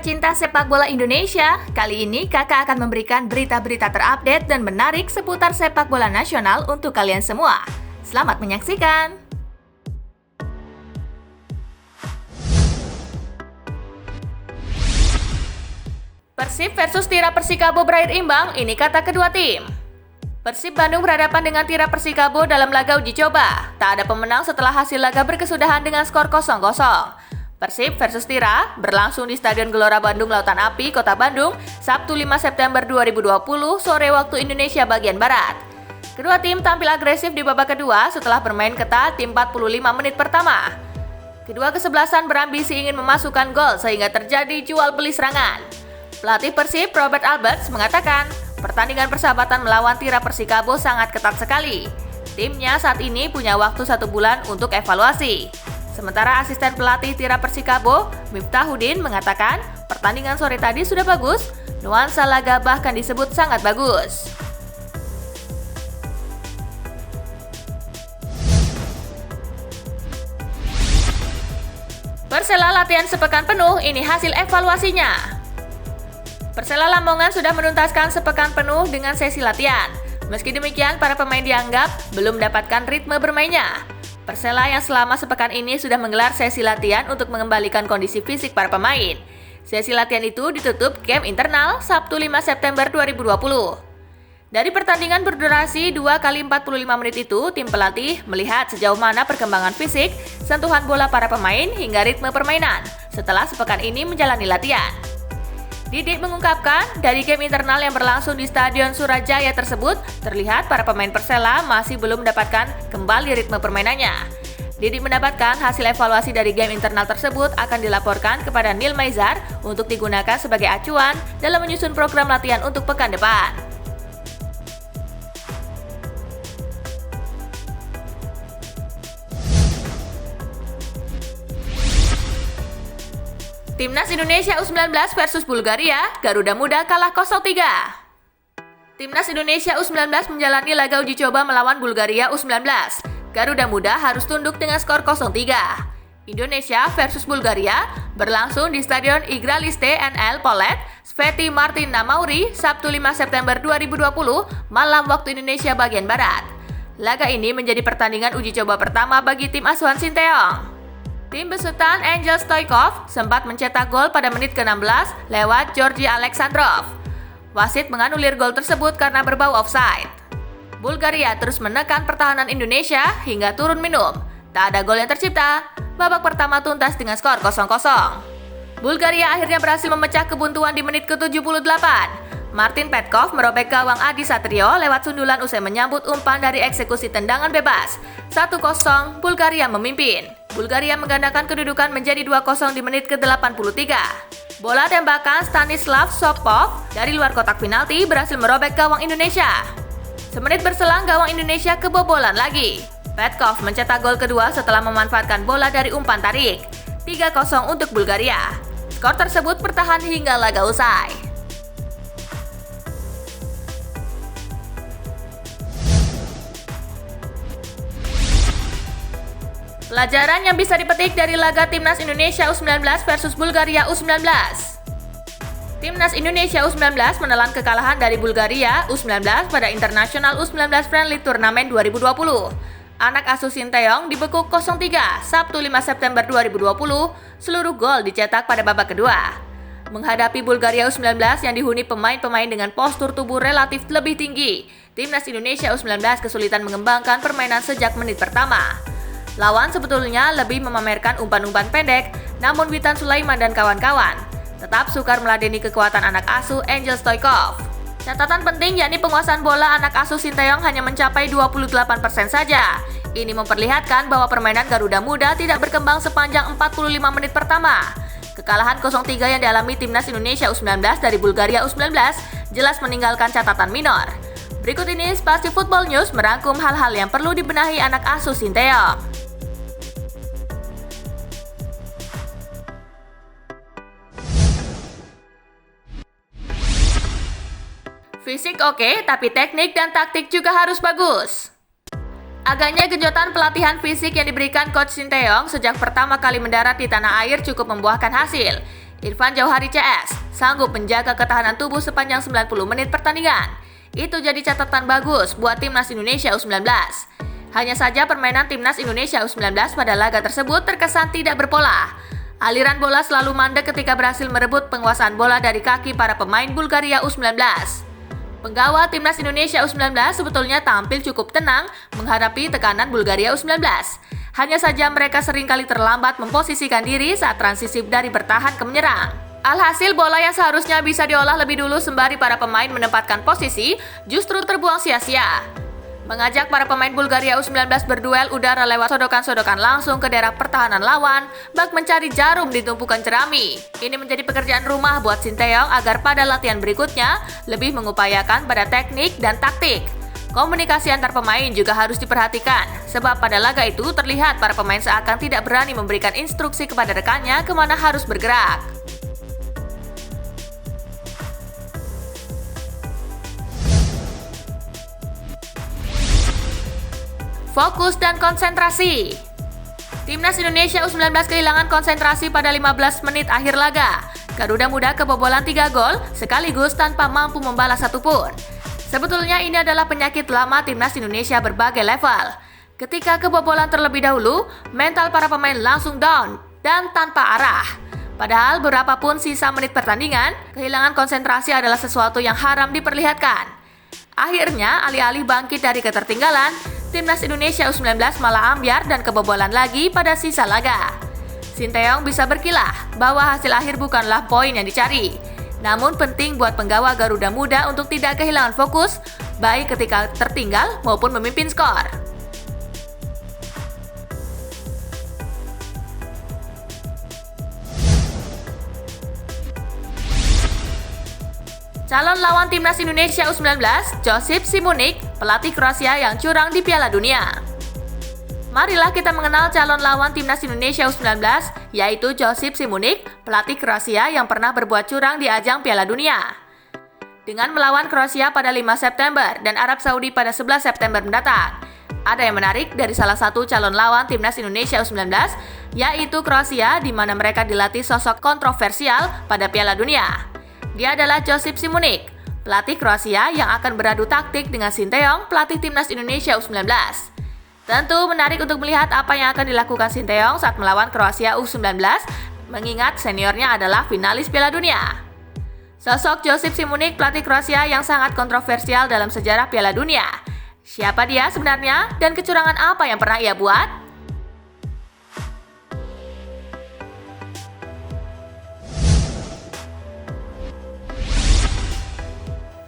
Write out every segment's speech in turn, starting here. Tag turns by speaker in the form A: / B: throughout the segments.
A: pecinta sepak bola Indonesia, kali ini kakak akan memberikan berita-berita terupdate dan menarik seputar sepak bola nasional untuk kalian semua. Selamat menyaksikan! Persib versus Tira Persikabo berakhir imbang, ini kata kedua tim. Persib Bandung berhadapan dengan Tira Persikabo dalam laga uji coba. Tak ada pemenang setelah hasil laga berkesudahan dengan skor 0-0. Persib versus Tira berlangsung di Stadion Gelora Bandung Lautan Api, Kota Bandung, Sabtu 5 September 2020, sore waktu Indonesia bagian Barat. Kedua tim tampil agresif di babak kedua setelah bermain ketat di 45 menit pertama. Kedua kesebelasan berambisi ingin memasukkan gol sehingga terjadi jual beli serangan. Pelatih Persib, Robert Alberts, mengatakan pertandingan persahabatan melawan Tira Persikabo sangat ketat sekali. Timnya saat ini punya waktu 1 bulan untuk evaluasi. Sementara asisten pelatih Tira Persikabo, Miftahudin, mengatakan pertandingan sore tadi sudah bagus, nuansa laga bahkan disebut sangat bagus. Persela latihan sepekan penuh, ini hasil evaluasinya. Persela Lamongan sudah menuntaskan sepekan penuh dengan sesi latihan. Meski demikian, para pemain dianggap belum mendapatkan ritme bermainnya. Persela yang selama sepekan ini sudah menggelar sesi latihan untuk mengembalikan kondisi fisik para pemain. Sesi latihan itu ditutup game internal Sabtu 5 September 2020. Dari pertandingan berdurasi 2 kali 45 menit itu, tim pelatih melihat sejauh mana perkembangan fisik, sentuhan bola para pemain hingga ritme permainan setelah sepekan ini menjalani latihan. Didik mengungkapkan, dari game internal yang berlangsung di Stadion Surajaya tersebut, terlihat para pemain Persela masih belum mendapatkan kembali ritme permainannya. Didik mendapatkan hasil evaluasi dari game internal tersebut akan dilaporkan kepada Neil Maizar untuk digunakan sebagai acuan dalam menyusun program latihan untuk pekan depan. Timnas Indonesia U19 versus Bulgaria, Garuda Muda kalah 0-3. Timnas Indonesia U19 menjalani laga uji coba melawan Bulgaria U19. Garuda Muda harus tunduk dengan skor 0-3. Indonesia versus Bulgaria berlangsung di Stadion Igraliste NL Polet, Sveti Martin Namauri, Sabtu 5 September 2020, malam waktu Indonesia bagian Barat. Laga ini menjadi pertandingan uji coba pertama bagi tim asuhan Sinteyong. Tim besutan Angel Stoikov sempat mencetak gol pada menit ke-16 lewat Georgi Alexandrov. Wasit menganulir gol tersebut karena berbau offside. Bulgaria terus menekan pertahanan Indonesia hingga turun minum. Tak ada gol yang tercipta. Babak pertama tuntas dengan skor 0-0. Bulgaria akhirnya berhasil memecah kebuntuan di menit ke-78. Martin Petkov merobek gawang Adi Satrio lewat sundulan usai menyambut umpan dari eksekusi tendangan bebas. 1-0, Bulgaria memimpin. Bulgaria menggandakan kedudukan menjadi 2-0 di menit ke-83. Bola tembakan Stanislav Sopov dari luar kotak penalti berhasil merobek gawang Indonesia. Semenit berselang gawang Indonesia kebobolan lagi. Petkov mencetak gol kedua setelah memanfaatkan bola dari umpan tarik. 3-0 untuk Bulgaria. Skor tersebut bertahan hingga laga usai. Pelajaran yang bisa dipetik dari laga Timnas Indonesia U19 versus Bulgaria U19. Timnas Indonesia U19 menelan kekalahan dari Bulgaria U19 pada International U19 Friendly Turnamen 2020. Anak asuh Sinteyong dibekuk 0-3 Sabtu 5 September 2020, seluruh gol dicetak pada babak kedua. Menghadapi Bulgaria U19 yang dihuni pemain-pemain dengan postur tubuh relatif lebih tinggi, Timnas Indonesia U19 kesulitan mengembangkan permainan sejak menit pertama. Lawan sebetulnya lebih memamerkan umpan-umpan pendek, namun Witan Sulaiman dan kawan-kawan tetap sukar meladeni kekuatan anak asuh Angel Stoikov. Catatan penting yakni penguasaan bola anak asuh Sinteyong hanya mencapai 28% saja. Ini memperlihatkan bahwa permainan Garuda Muda tidak berkembang sepanjang 45 menit pertama. Kekalahan 0-3 yang dialami Timnas Indonesia U19 dari Bulgaria U19 jelas meninggalkan catatan minor. Berikut ini Spasi Football News merangkum hal-hal yang perlu dibenahi anak asuh Sinteyong. Fisik oke, tapi teknik dan taktik juga harus bagus. Agaknya genjotan pelatihan fisik yang diberikan Coach Sinteyong sejak pertama kali mendarat di tanah air cukup membuahkan hasil. Irfan Jauhari CS sanggup menjaga ketahanan tubuh sepanjang 90 menit pertandingan. Itu jadi catatan bagus buat Timnas Indonesia U19. Hanya saja permainan Timnas Indonesia U19 pada laga tersebut terkesan tidak berpola. Aliran bola selalu mandek ketika berhasil merebut penguasaan bola dari kaki para pemain Bulgaria U19. Penggawa Timnas Indonesia U19 sebetulnya tampil cukup tenang menghadapi tekanan Bulgaria U19. Hanya saja mereka seringkali terlambat memposisikan diri saat transisi dari bertahan ke menyerang. Alhasil bola yang seharusnya bisa diolah lebih dulu sembari para pemain menempatkan posisi justru terbuang sia-sia. Mengajak para pemain Bulgaria U19 berduel udara lewat sodokan-sodokan langsung ke daerah pertahanan lawan, bak mencari jarum di tumpukan jerami. Ini menjadi pekerjaan rumah buat Sinteyong agar pada latihan berikutnya lebih mengupayakan pada teknik dan taktik. Komunikasi antar pemain juga harus diperhatikan, sebab pada laga itu terlihat para pemain seakan tidak berani memberikan instruksi kepada rekannya kemana harus bergerak. Fokus dan konsentrasi. Timnas Indonesia U19 kehilangan konsentrasi pada 15 menit akhir laga. Garuda Muda kebobolan 3 gol sekaligus tanpa mampu membalas satupun. Sebetulnya ini adalah penyakit lama Timnas Indonesia berbagai level. Ketika kebobolan terlebih dahulu, mental para pemain langsung down dan tanpa arah. Padahal berapapun sisa menit pertandingan, kehilangan konsentrasi adalah sesuatu yang haram diperlihatkan. Akhirnya, alih-alih bangkit dari ketertinggalan, Timnas Indonesia U19 malah ambyar dan kebobolan lagi pada sisa laga. Sinteyong bisa berkilah bahwa hasil akhir bukanlah poin yang dicari. Namun penting buat penggawa Garuda Muda untuk tidak kehilangan fokus, baik ketika tertinggal maupun memimpin skor. Calon lawan Timnas Indonesia U19, Josip Šimunić, pelatih Kroasia yang curang di Piala Dunia. Marilah kita mengenal calon lawan Timnas Indonesia U19, yaitu Josip Šimunić, pelatih Kroasia yang pernah berbuat curang di ajang Piala Dunia. Dengan melawan Kroasia pada 5 September dan Arab Saudi pada 11 September mendatang. Ada yang menarik dari salah satu calon lawan Timnas Indonesia U19, yaitu Kroasia, di mana mereka dilatih sosok kontroversial pada Piala Dunia. Dia adalah Josip Šimunić, pelatih Kroasia yang akan beradu taktik dengan Sinteyong, pelatih Timnas Indonesia U19. Tentu menarik untuk melihat apa yang akan dilakukan Sinteyong saat melawan Kroasia U19, mengingat seniornya adalah finalis Piala Dunia. Sosok Josip Šimunić, pelatih Kroasia yang sangat kontroversial dalam sejarah Piala Dunia. Siapa dia sebenarnya dan kecurangan apa yang pernah ia buat?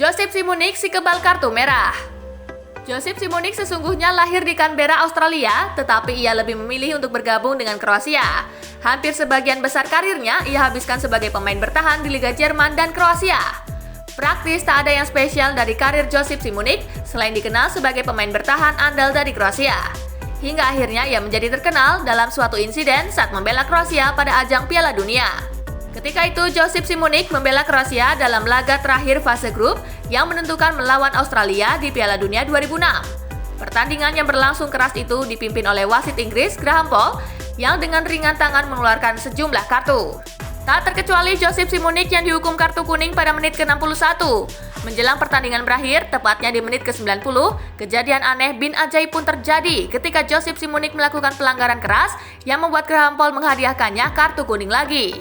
A: Josip Šimunić si kebal kartu merah. Josip Šimunić sesungguhnya lahir di Canberra, Australia, tetapi ia lebih memilih untuk bergabung dengan Kroasia. Hampir sebagian besar karirnya ia habiskan sebagai pemain bertahan di Liga Jerman dan Kroasia. Praktis tak ada yang spesial dari karir Josip Šimunić selain dikenal sebagai pemain bertahan andal dari Kroasia. Hingga akhirnya ia menjadi terkenal dalam suatu insiden saat membela Kroasia pada ajang Piala Dunia. Ketika itu, Josip Šimunić membela Kroasia dalam laga terakhir fase grup yang menentukan melawan Australia di Piala Dunia 2006. Pertandingan yang berlangsung keras itu dipimpin oleh wasit Inggris Graham Poll yang dengan ringan tangan mengeluarkan sejumlah kartu. Tak terkecuali Josip Šimunić yang dihukum kartu kuning pada menit ke-61. Menjelang pertandingan berakhir, tepatnya di menit ke-90, kejadian aneh bin ajaib pun terjadi ketika Josip Šimunić melakukan pelanggaran keras yang membuat Graham Poll menghadiahkannya kartu kuning lagi.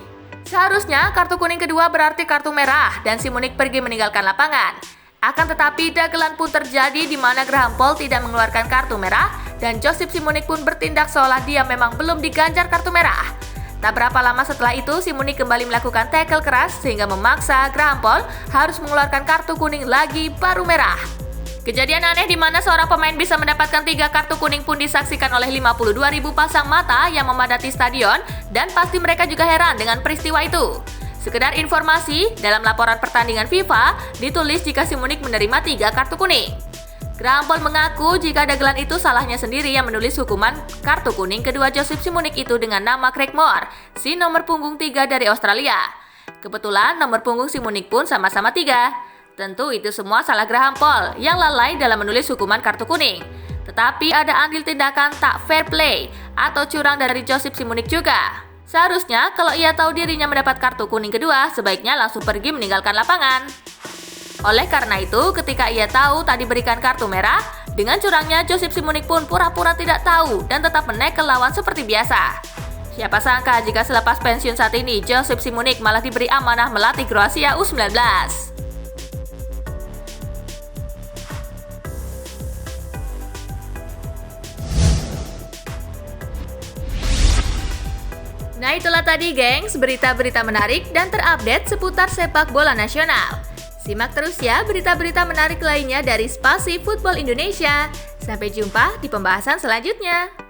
A: Seharusnya kartu kuning kedua berarti kartu merah dan Šimunić pergi meninggalkan lapangan. Akan tetapi dagelan pun terjadi di mana Graham Poll tidak mengeluarkan kartu merah dan Josip Šimunić pun bertindak seolah dia memang belum diganjar kartu merah. Tak berapa lama setelah itu Šimunić kembali melakukan tackle keras sehingga memaksa Graham Poll harus mengeluarkan kartu kuning lagi baru merah. Kejadian aneh di mana seorang pemain bisa mendapatkan 3 kartu kuning pun disaksikan oleh 52.000 pasang mata yang memadati stadion dan pasti mereka juga heran dengan peristiwa itu. Sekedar informasi, dalam laporan pertandingan FIFA ditulis jika Šimunić menerima 3 kartu kuning. Graham Poll mengaku jika dagelan itu salahnya sendiri yang menulis hukuman kartu kuning kedua Josip Šimunić itu dengan nama Craig Moore, si nomor punggung 3 dari Australia. Kebetulan nomor punggung Šimunić pun sama-sama 3. Tentu itu semua salah Graham Poll yang lalai dalam menulis hukuman kartu kuning. Tetapi ada andil tindakan tak fair play atau curang dari Josip Šimunić juga. Seharusnya kalau ia tahu dirinya mendapat kartu kuning kedua, sebaiknya langsung pergi meninggalkan lapangan. Oleh karena itu, ketika ia tahu tadi berikan kartu merah, dengan curangnya Josip Šimunik pun pura-pura tidak tahu dan tetap menekel lawan seperti biasa. Siapa sangka jika selepas pensiun saat ini, Josip Šimunik malah diberi amanah melatih Kroasia U19. Nah itulah tadi gengs, berita-berita menarik dan terupdate seputar sepak bola nasional. Simak terus ya berita-berita menarik lainnya dari Spasi Football Indonesia. Sampai jumpa di pembahasan selanjutnya.